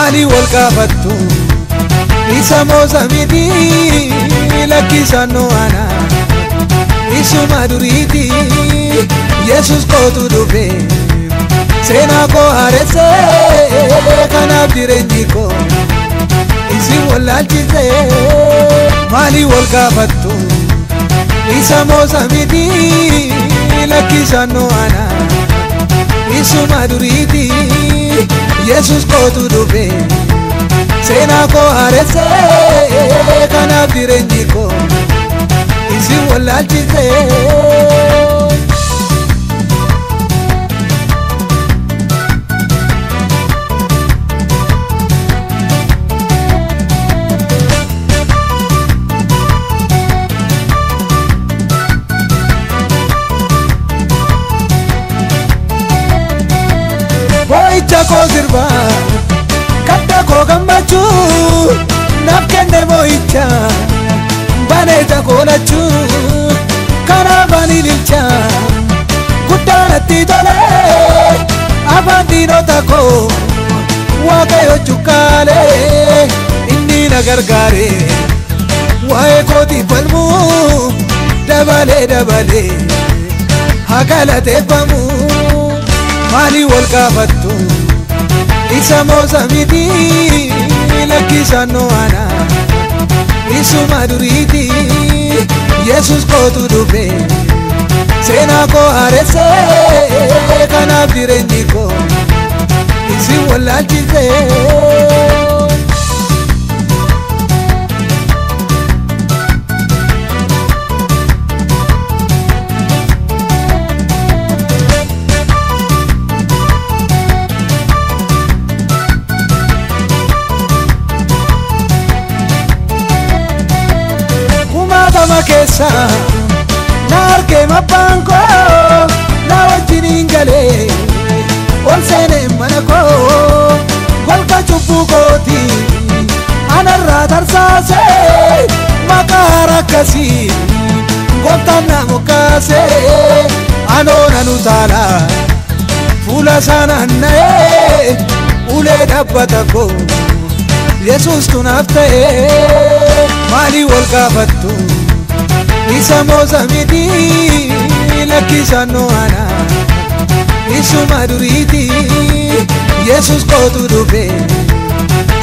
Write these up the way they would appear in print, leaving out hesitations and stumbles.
mali wal gaafattu isa moosamiti lakkisano ana isuma duriti Yesus kootu dhufe seenaa koo haaresse kanaaf jireenyi koo isi wallaalchise mali wal gaafattu isa moosamiti lakkisano ana isuma duriti Yesus kootu dhufe seenaa koo haaresse kanaaf jireenyi koo isi wallaalchise Boicha sirba kadda ko gammachu naaf kenne boicha baneecha koolachu kanaafani lilcha guddaanatti tole afaan diinota koo waaqayyo cukkaale inni na gargaare waa'ee kooti falmu dabalee haa galateeffamu mali wal gaafattu isa moosamiti lakkisano ana isuma duriti Yesus kootu dhufe seenaa koo haaresse kanaaf jireenyi koo isi wallaalchise Makesa narke mapanko na wajinin gale ol sene manako kol ka chupu koti anarra tarsase makara kasi gotana mukase anona nutala fula sana nae ule dabbatako Yesus tunafte mali wal gaafattu isa moosamiti lakkisano ana isuma duriti Yesus kootu dhufe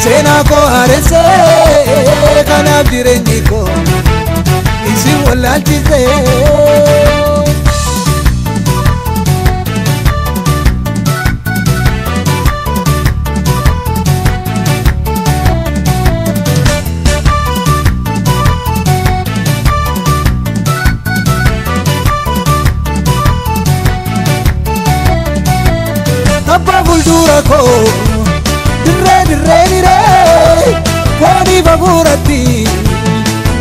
seenaa koo haaresse kanaaf jireenyi koo isi wallaalchise fuldura koo dirree foonii babuuratti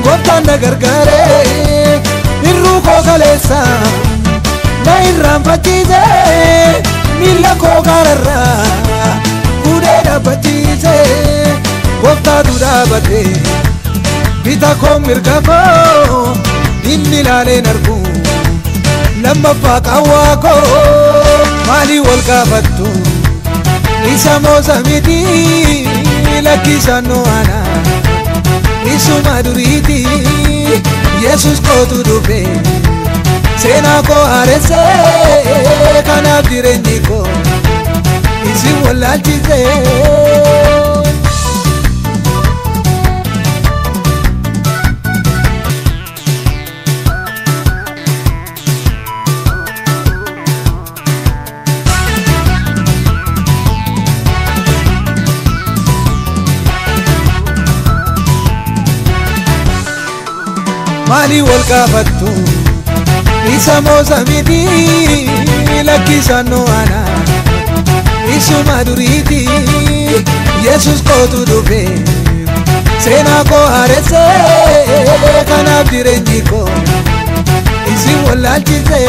gooftaan na gargaare irruu koo kaleessa na irraanfachiise miilla koo gaararraa fuudhee dhaabbachiise gooftaatu dhaabate bita koo mirga koo inni ilaaleen argu lammaffaa qawwaa koo mali wal gaafattu isa moosamiti lakkisano ana isuma duriti Yesus kootu dhufe seenaa koo haaresse kanaaf jireenyi koo isi wallaalchise mali wal gaafattu isa moosamiti lakkisano ana isuma duriti Yesus kootu dhufe seenaa koo haaresse kanaaf jireenyi koo isi wallaalchise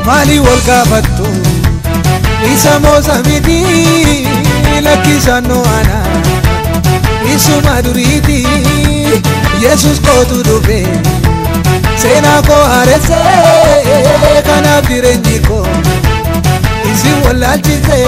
mali wal gaafattu isa moosamiti lakkisano ana isuma duriti Yesus kootu dhufe seenaa koo haaresse kanaaf jireenyi koo isi wallaalchise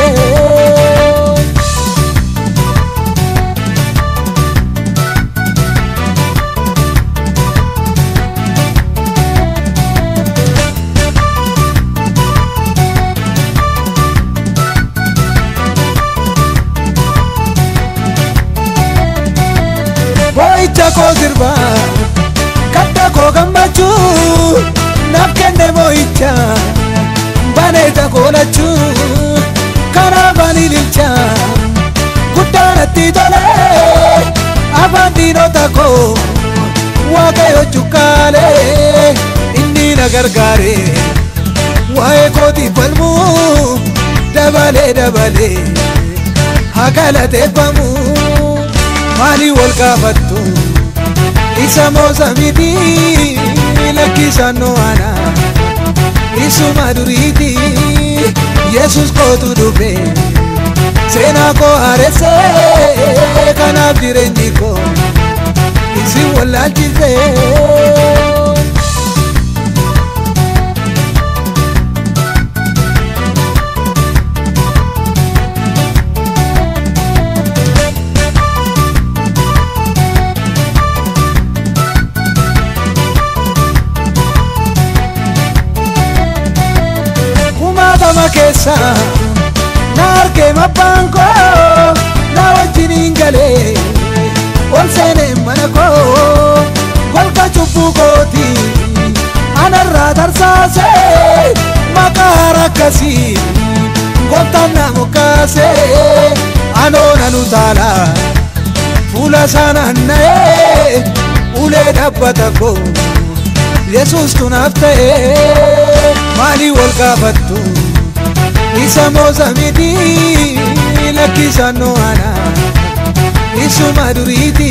koo sirbaa kadda koo gammachuu naaf kenne moo'icha baneeta koo lachuu kanaafan ililcha guddaanatti tole afaan diinota koo waaqayyo cuqqaalee inni na gargaare waa'ee kootiif falmuu dabalee dabalee haa galateeffamu maali wal gaafattu isa moosa miti lakkisannoo ana isuma duriiti Yesus kootu dhufe seenaa koo haaresse kanaaf jireenyi koo isi wallaalchise keessa na argee mabbaan koo na wajjiniin galee ol seenee mana koo golga cubbuu kooti anarraa tarsaasee maqaa rakkasii gooftaan na mukkaasee anoo nanu taala fuula isaa naanna'ee ulee dhabbata koo Yesus tunaaf ta'ee maali wal gaafattu isa moosa miti lakkisannoo ana isuma duriiti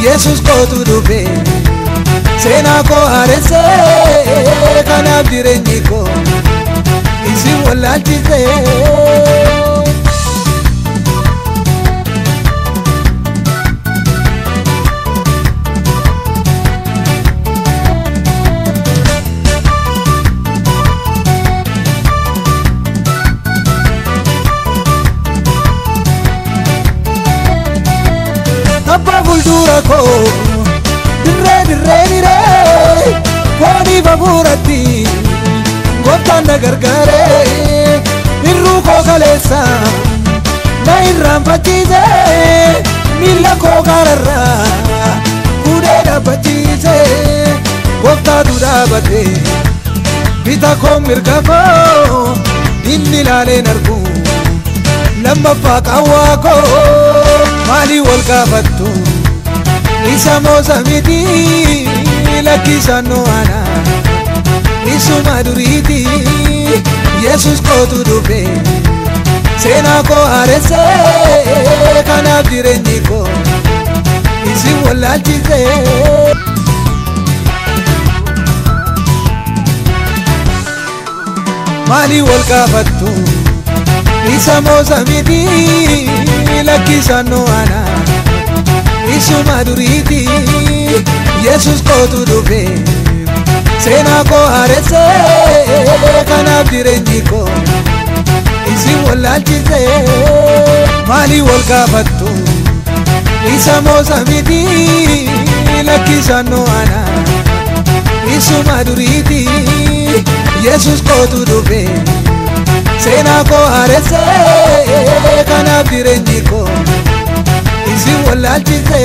Yesus kootu dhufe seenaa koo haaresse kanaaf jireenyi koo isi wallaalchise fuuldura koo dirree foonii babuuratti gooftaan na gargaare irruu koo kaleessa na irraanfachiise miilla koo gaararraa fuudhee dhaabbachiise gooftaatu dhaabate bita koo mirga koo inni ilaaleen argu lammaffaa qawwaa koo maali wal gaafattu isa moosa miti lakkisannoo ana isuma duriiti Yesus kootu dhufe seenaa koo haaresse kanaaf jireenyi koo isi wallaalchise maali wal gaafattu isa moosa miti lakkisannoo ana isuma duriiti Yesus kootu dhufe seenaa koo haaresse kanaaf jireenyi koo isi wallaalchise maali wal gaafattu isa moosa miti lakkisannoo ana isuma duriiti Yesus kootu dhufe seenaa koo haaresse kanaaf jireenyi koo isi wallaalchise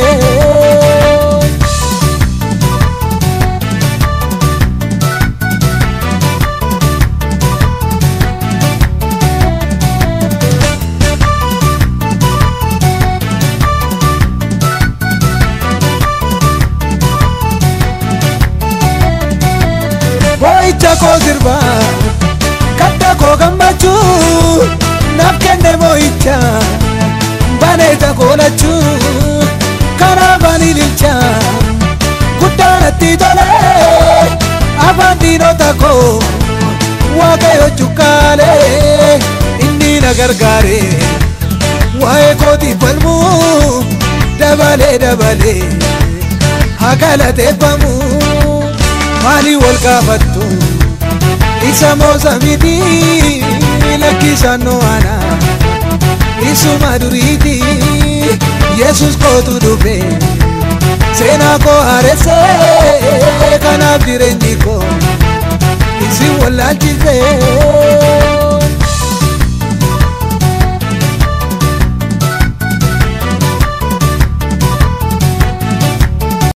moo'icha koo sirbaa kadda koo gammachuu naaf kenne moo'icha baneeta koo lachuu kanaafan ililcha guddaanatti tole afaan diinota koo waaqayyo cuqqaalee inni na gargaare waa'ee kootiif falmuu dabalee dabalee haa galateeffamu maali wal gaafattu isa moosa miti lakkisannoo ana isuma duriiti Yesus kootu dhufe seenaa koo haaresse kanaaf jireenyi koo isi wallaalchise